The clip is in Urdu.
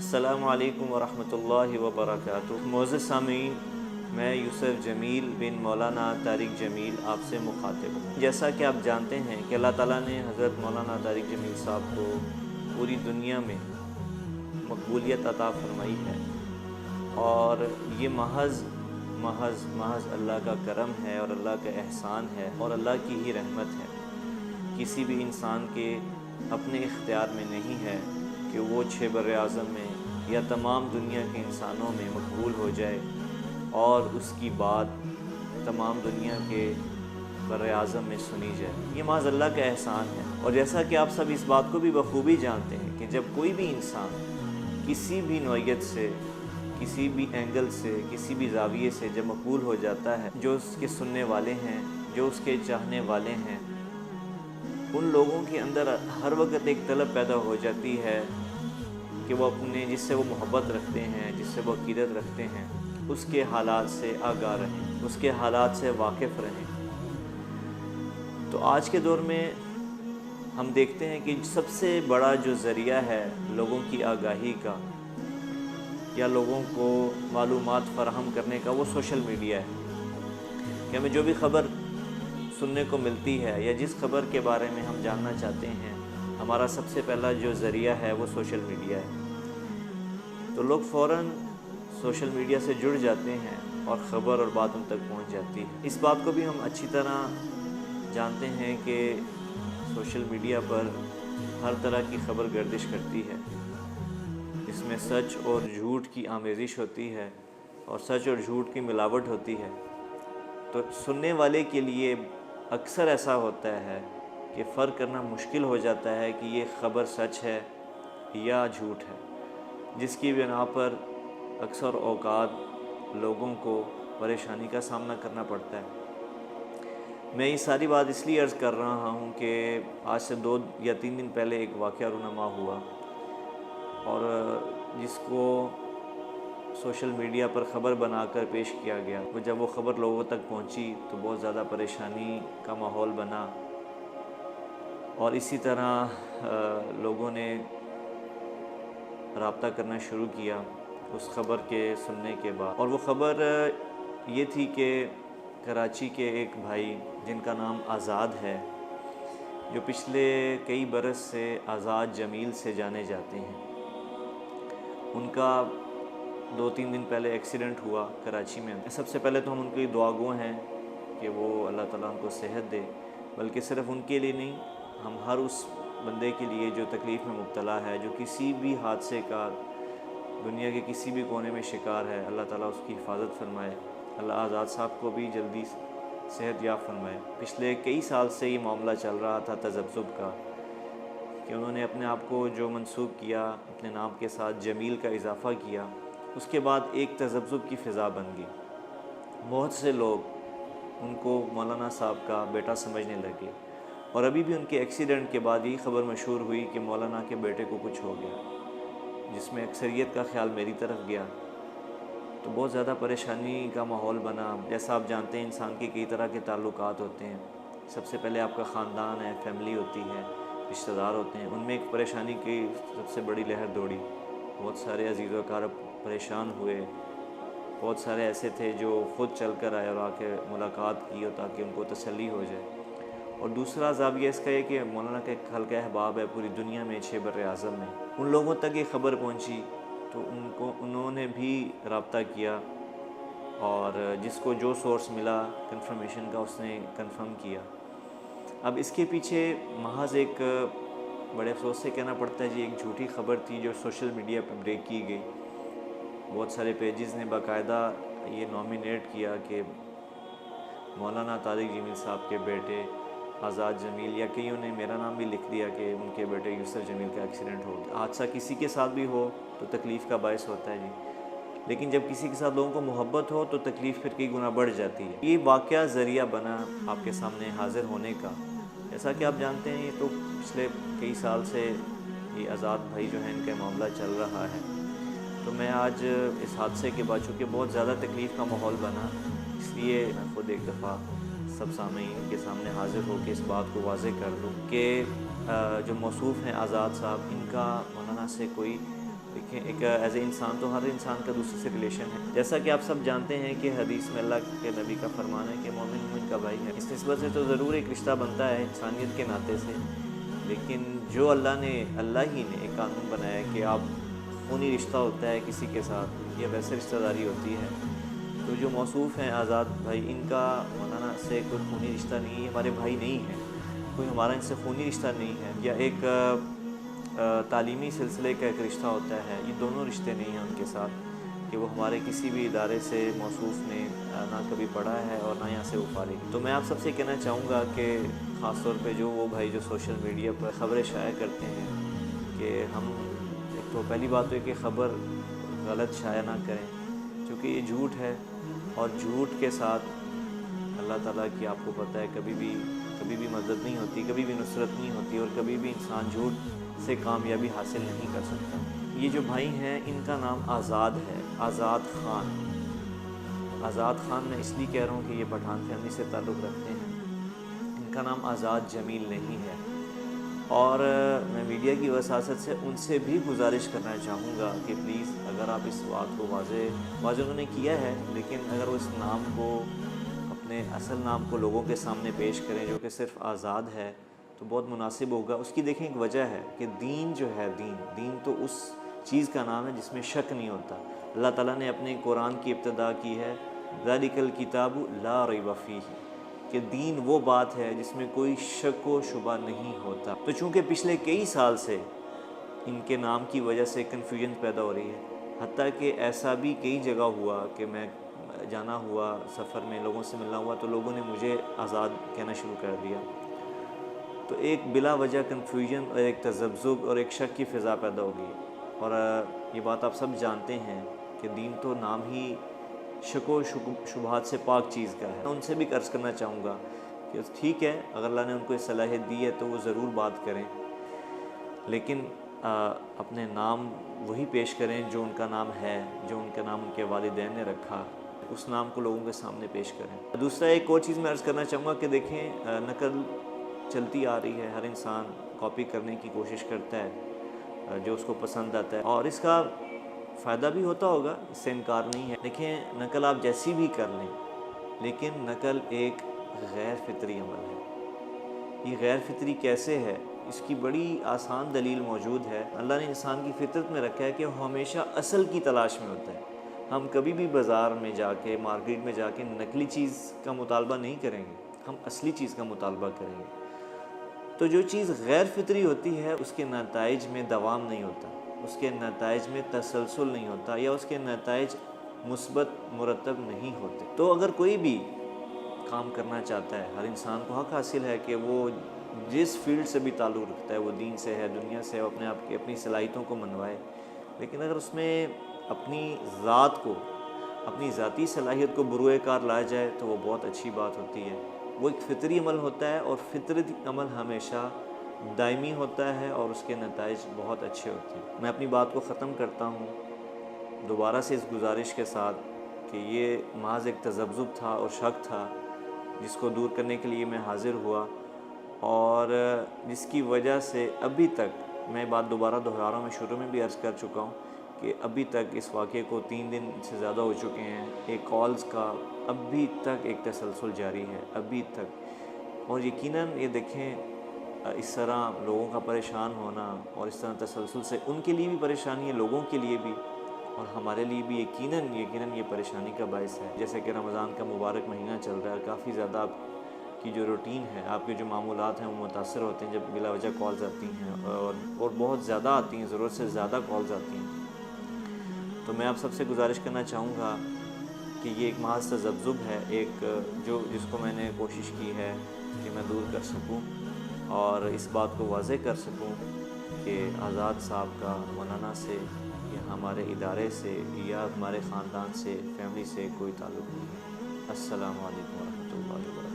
السلام علیکم ورحمۃ اللہ وبرکاتہ۔ معزز سامعین، میں یوسف جمیل بن مولانا طارق جمیل آپ سے مخاطب ہوں۔ جیسا کہ آپ جانتے ہیں کہ اللہ تعالیٰ نے حضرت مولانا طارق جمیل صاحب کو پوری دنیا میں مقبولیت عطا فرمائی ہے، اور یہ محض اللہ کا کرم ہے اور اللہ کا احسان ہے اور اللہ کی ہی رحمت ہے۔ کسی بھی انسان کے اپنے اختیار میں نہیں ہے کہ وہ 6 بر اعظم میں یا تمام دنیا کے انسانوں میں مقبول ہو جائے اور اس کی بات تمام دنیا کے بر اعظم میں سنی جائے۔ یہ محض اللہ کا احسان ہے۔ اور جیسا کہ آپ سب اس بات کو بھی بخوبی جانتے ہیں کہ جب کوئی بھی انسان کسی بھی نوعیت سے، کسی بھی اینگل سے، کسی بھی زاویے سے جب مقبول ہو جاتا ہے، جو اس کے سننے والے ہیں، جو اس کے چاہنے والے ہیں، ان لوگوں کے اندر ہر وقت ایک طلب پیدا ہو جاتی ہے کہ وہ اپنے جس سے وہ محبت رکھتے ہیں، جس سے وہ عقیدت رکھتے ہیں، اس کے حالات سے آگاہ رہیں، اس کے حالات سے واقف رہیں۔ تو آج کے دور میں ہم دیکھتے ہیں کہ سب سے بڑا جو ذریعہ ہے لوگوں کی آگاہی کا یا لوگوں کو معلومات فراہم کرنے کا، وہ سوشل میڈیا ہے۔ کہ ہمیں جو بھی خبر سننے کو ملتی ہے یا جس خبر کے بارے میں ہم جاننا چاہتے ہیں، ہمارا سب سے پہلا جو ذریعہ ہے وہ سوشل میڈیا ہے۔ تو لوگ فوراً سوشل میڈیا سے جڑ جاتے ہیں اور خبر اور بات ان تک پہنچ جاتی ہے۔ اس بات کو بھی ہم اچھی طرح جانتے ہیں کہ سوشل میڈیا پر ہر طرح کی خبر گردش کرتی ہے، اس میں سچ اور جھوٹ کی آمیزش ہوتی ہے اور سچ اور جھوٹ کی ملاوٹ ہوتی ہے۔ تو سننے والے کے لیے اکثر ایسا ہوتا ہے کہ فرق کرنا مشکل ہو جاتا ہے کہ یہ خبر سچ ہے یا جھوٹ ہے، جس کی بنا پر اکثر اوقات لوگوں کو پریشانی کا سامنا کرنا پڑتا ہے۔ میں یہ ساری بات اس لیے عرض کر رہا ہوں کہ آج سے 2 یا 3 دن پہلے ایک واقعہ رونما ہوا، اور جس کو سوشل میڈیا پر خبر بنا کر پیش کیا گیا۔ جب وہ خبر لوگوں تک پہنچی تو بہت زیادہ پریشانی کا ماحول بنا، اور اسی طرح لوگوں نے رابطہ کرنا شروع کیا اس خبر کے سننے کے بعد۔ اور وہ خبر یہ تھی کہ کراچی کے ایک بھائی جن کا نام آزاد ہے، جو پچھلے کئی برس سے آزاد جمیل سے جانے جاتے ہیں، ان کا 2-3 دن پہلے ایکسیڈنٹ ہوا کراچی میں۔ سب سے پہلے تو ہم ان کی دعا گو ہیں کہ وہ اللہ تعالیٰ ان کو صحت دے، بلکہ صرف ان کے لیے نہیں، ہم ہر اس بندے کے لیے جو تکلیف میں مبتلا ہے، جو کسی بھی حادثے کا دنیا کے کسی بھی کونے میں شکار ہے، اللہ تعالیٰ اس کی حفاظت فرمائے، اللہ آزاد صاحب کو بھی جلدی صحت یاب فرمائے۔ پچھلے کئی سال سے یہ معاملہ چل رہا تھا تذبذب کا، کہ انہوں نے اپنے آپ کو جو منسوب کیا، اپنے نام کے ساتھ جمیل کا اضافہ کیا، اس کے بعد ایک تذبذب کی فضا بن گئی۔ بہت سے لوگ ان کو مولانا صاحب کا بیٹا سمجھنے لگے، اور ابھی بھی ان کے ایکسیڈنٹ کے بعد یہ خبر مشہور ہوئی کہ مولانا کے بیٹے کو کچھ ہو گیا، جس میں اکثریت کا خیال میری طرف گیا۔ تو بہت زیادہ پریشانی کا ماحول بنا۔ جیسا آپ جانتے ہیں انسان کے کئی طرح کے تعلقات ہوتے ہیں، سب سے پہلے آپ کا خاندان ہے، فیملی ہوتی ہے، رشتہ دار ہوتے ہیں، ان میں ایک پریشانی کی سب سے بڑی لہر دوڑی۔ بہت سارے عزیز و اقارب پریشان ہوئے، بہت سارے ایسے تھے جو خود چل کر آئے اور آ کے ملاقات کی تاکہ ان کو تسلی ہو جائے۔ اور دوسرا زاویہ اس کا یہ کہ مولانا کا ایک حلقہ احباب ہے پوری دنیا میں 6 بر اعظم میں، ان لوگوں تک یہ خبر پہنچی تو انہوں نے بھی رابطہ کیا، اور جس کو جو سورس ملا کنفرمیشن کا اس نے کنفرم کیا۔ اب اس کے پیچھے محض ایک بڑے افسوس سے کہنا پڑتا ہے جی، ایک جھوٹی خبر تھی جو سوشل میڈیا پہ بریک کی گئی۔ بہت سارے پیجز نے باقاعدہ یہ نامینیٹ کیا کہ مولانا طارق جمیل صاحب کے بیٹے آزاد جمیل، یا کئیوں نے میرا نام بھی لکھ دیا کہ ان کے بیٹے یوسف جمیل کا ایکسیڈنٹ ہو گیا۔ حادثہ کسی کے ساتھ بھی ہو تو تکلیف کا باعث ہوتا ہے جی، لیکن جب کسی کے ساتھ لوگوں کو محبت ہو تو تکلیف پھر کئی گنا بڑھ جاتی ہے۔ یہ واقعہ ذریعہ بنا آپ کے سامنے حاضر ہونے کا۔ جیسا کہ آپ جانتے ہیں، یہ تو پچھلے کئی سال سے یہ آزاد بھائی جو ہیں ان کا معاملہ چل رہا ہے۔ تو میں آج اس حادثے کے بعد چونکہ بہت زیادہ تکلیف کا ماحول بنا، اس لیے میں خود ایک دفعہ سب سامعین کے سامنے حاضر ہو کے اس بات کو واضح کر دوں کہ جو موصوف ہیں آزاد صاحب، ان کا مولانا سے کوئی دیکھیں ایک ایز اے انسان تو ہر انسان کا دوسرے سے ریلیشن ہے، جیسا کہ آپ سب جانتے ہیں کہ حدیث میں اللہ کے نبی کا فرمان ہے کہ مومن مومن کا بھائی ہے، اس نسبت سے تو ضرور ایک رشتہ بنتا ہے انسانیت کے ناطے سے، لیکن جو اللہ ہی نے ایک قانون بنایا ہے کہ آپ خونی رشتہ ہوتا ہے کسی کے ساتھ یا ویسے رشتہ داری ہوتی ہے، تو جو موصوف ہیں آزاد بھائی، ان کا مولانا سے کوئی خونی رشتہ نہیں ہے، ہمارے بھائی نہیں ہیں، کوئی ہمارا ان سے خونی رشتہ نہیں ہے، یا ایک تعلیمی سلسلے کا ایک رشتہ ہوتا ہے، یہ دونوں رشتے نہیں ہیں ان کے ساتھ کہ وہ ہمارے کسی بھی ادارے سے موصوف نے نہ کبھی پڑھا ہے اور نہ یہاں سے وہ فارغ۔ تو میں آپ سب سے کہنا چاہوں گا کہ خاص طور پہ جو وہ بھائی جو سوشل میڈیا پر خبریں شائع کرتے ہیں کہ ہم ایک تو پہلی بات تو ہے کہ خبر غلط شائع نہ کریں، کیونکہ یہ جھوٹ ہے، اور جھوٹ کے ساتھ اللہ تعالیٰ کی آپ کو پتہ ہے کبھی بھی مدد نہیں ہوتی، کبھی بھی نصرت نہیں ہوتی، اور کبھی بھی انسان جھوٹ سے کامیابی حاصل نہیں کر سکتا۔ یہ جو بھائی ہیں ان کا نام آزاد ہے، آزاد خان۔ آزاد خان میں اس لیے کہہ رہا ہوں کہ یہ پٹھان فیملی سے تعلق رکھتے ہیں، ان کا نام آزاد جمیل نہیں ہے، اور میں میڈیا کی وساطت سے ان سے بھی گزارش کرنا چاہوں گا کہ پلیز اگر آپ اس بات کو واضح انہوں نے کیا ہے، لیکن اگر وہ اس نام کو اپنے اصل نام کو لوگوں کے سامنے پیش کریں جو کہ صرف آزاد ہے تو بہت مناسب ہوگا۔ اس کی دیکھیں ایک وجہ ہے کہ دین جو ہے، دین تو اس چیز کا نام ہے جس میں شک نہیں ہوتا۔ اللہ تعالیٰ نے اپنے قرآن کی ابتدا کی ہے ذَلِكَ الْكِتَابُ لَا رَيْبَ فِيهِ، کہ دین وہ بات ہے جس میں کوئی شک و شبہ نہیں ہوتا۔ تو چونکہ پچھلے کئی سال سے ان کے نام کی وجہ سے کنفیوژن پیدا ہو رہی ہے، حتیٰ کہ ایسا بھی کئی جگہ ہوا کہ میں جانا ہوا سفر میں، لوگوں سے ملنا ہوا تو لوگوں نے مجھے آزاد کہنا شروع کر دیا، تو ایک بلا وجہ کنفیوژن اور ایک تذبذب اور ایک شک کی فضا پیدا ہو گئی، اور یہ بات آپ سب جانتے ہیں کہ دین تو نام ہی شک و شبہات سے پاک چیز کا ہے۔ میں ان سے بھی عرض کرنا چاہوں گا کہ ٹھیک ہے اگر اللہ نے ان کو یہ صلاحیت دی ہے تو وہ ضرور بات کریں، لیکن اپنے نام وہی پیش کریں جو ان کا نام ہے، جو ان کا نام ان کے والدین نے رکھا، اس نام کو لوگوں کے سامنے پیش کریں۔ دوسرا ایک اور چیز میں عرض کرنا چاہوں گا کہ دیکھیں نقل چلتی آ رہی ہے، ہر انسان کاپی کرنے کی کوشش کرتا ہے جو اس کو پسند آتا ہے، اور اس کا فائدہ بھی ہوتا ہوگا، اس سے انکار نہیں ہے۔ دیکھیں نقل آپ جیسی بھی کر لیں، لیکن نقل ایک غیر فطری عمل ہے۔ یہ غیر فطری کیسے ہے؟ اس کی بڑی آسان دلیل موجود ہے۔ اللہ نے انسان کی فطرت میں رکھا ہے کہ وہ ہمیشہ اصل کی تلاش میں ہوتا ہے۔ ہم کبھی بھی بازار میں جا کے، مارکیٹ میں جا کے نقلی چیز کا مطالبہ نہیں کریں گے، ہم اصلی چیز کا مطالبہ کریں گے۔ تو جو چیز غیر فطری ہوتی ہے اس کے نتائج میں دوام نہیں ہوتا، اس کے نتائج میں تسلسل نہیں ہوتا، یا اس کے نتائج مثبت مرتب نہیں ہوتے۔ تو اگر کوئی بھی کام کرنا چاہتا ہے، ہر انسان کو حق حاصل ہے کہ وہ جس فیلڈ سے بھی تعلق رکھتا ہے، وہ دین سے ہے، دنیا سے ہے، وہ اپنے آپ کی اپنی صلاحیتوں کو منوائے، لیکن اگر اس میں اپنی ذات کو، اپنی ذاتی صلاحیت کو بروئے کار لایا جائے تو وہ بہت اچھی بات ہوتی ہے۔ وہ ایک فطری عمل ہوتا ہے، اور فطری عمل ہمیشہ دائمی ہوتا ہے اور اس کے نتائج بہت اچھے ہوتے ہیں۔ میں اپنی بات کو ختم کرتا ہوں دوبارہ سے اس گزارش کے ساتھ کہ یہ محض ایک تذبذب تھا اور شک تھا جس کو دور کرنے کے لیے میں حاضر ہوا، اور جس کی وجہ سے ابھی تک میں بات دوبارہ دہرا رہا ہوں، میں شروع میں بھی عرض کر چکا ہوں کہ ابھی تک اس واقعے کو 3 دن سے زیادہ ہو چکے ہیں، ایک کالز کا ابھی تک ایک تسلسل جاری ہے ابھی تک، اور یقیناً یہ دیکھیں اس طرح لوگوں کا پریشان ہونا اور اس طرح تسلسل سے ان کے لیے بھی پریشانی ہے، لوگوں کے لیے بھی، اور ہمارے لیے بھی یقیناً یہ پریشانی کا باعث ہے۔ جیسے کہ رمضان کا مبارک مہینہ چل رہا ہے اور کافی زیادہ آپ کی جو روٹین ہے، آپ کے جو معمولات ہیں وہ متاثر ہوتے ہیں جب بلا وجہ کالز آتی ہیں، اور بہت زیادہ آتی ہیں، ضرورت سے زیادہ کالز آتی ہیں۔ تو میں آپ سب سے گزارش کرنا چاہوں گا کہ یہ ایک محض تذبذب ہے، ایک جس کو میں نے کوشش کی ہے کہ میں دور کر سکوں اور اس بات کو واضح کر سکوں کہ آزاد صاحب کا مولانا سے یا ہمارے ادارے سے یا ہمارے خاندان سے، فیملی سے کوئی تعلق نہیں ہے۔ السلام علیکم ورحمۃ اللہ وبرکاتہ۔